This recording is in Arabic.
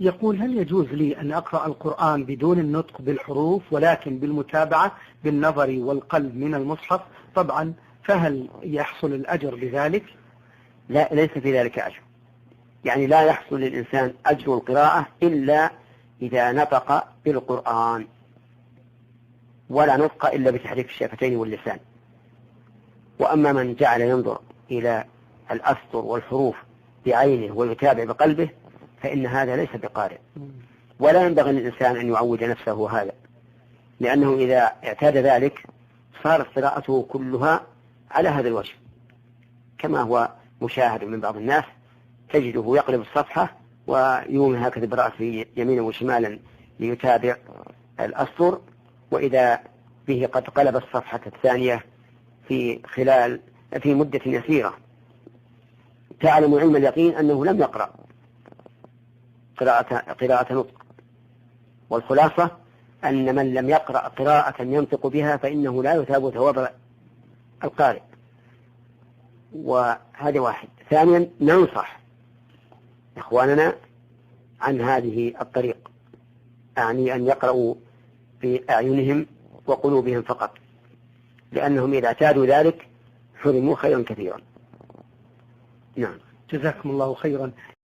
يقول: هل يجوز لي أن أقرأ القرآن بدون النطق بالحروف ولكن بالمتابعة بالنظر والقلب من المصحف طبعا، فهل يحصل الأجر بذلك؟ لا، ليس في ذلك أجر. يعني لا يحصل للإنسان أجر القراءة إلا إذا نطق بالقرآن، ولا نطق إلا بتحريك الشفتين واللسان. وأما من جعل ينظر إلى الأسطر والحروف بعينه ويتابع بقلبه فإن هذا ليس بقارئ، ولا ينبغي للإنسان أن يعود نفسه هذا، لأنه إذا اعتاد ذلك صارت قراءته كلها على هذا الوجه، كما هو مشاهد من بعض الناس، تجده يقلب الصفحة ويومي هكذا برأسه يمينا وشمالا ليتابع الأسطر، وإذا به قد قلب الصفحة الثانية في مدة يسيرة، تعلم علم اليقين أنه لم يقرأ قراءة نطق. والخلاصة أن من لم يقرأ قراءة ينطق بها فإنه لا يثاب ثواب القارئ، وهذا واحد. ثانيا، ننصح إخواننا عن هذه الطريق، أعني أن يقرأوا بأعينهم وقلوبهم فقط، لأنهم إذا اعتادوا ذلك حرموا خيرا كثيرا. نعم. جزاكم الله خيرا.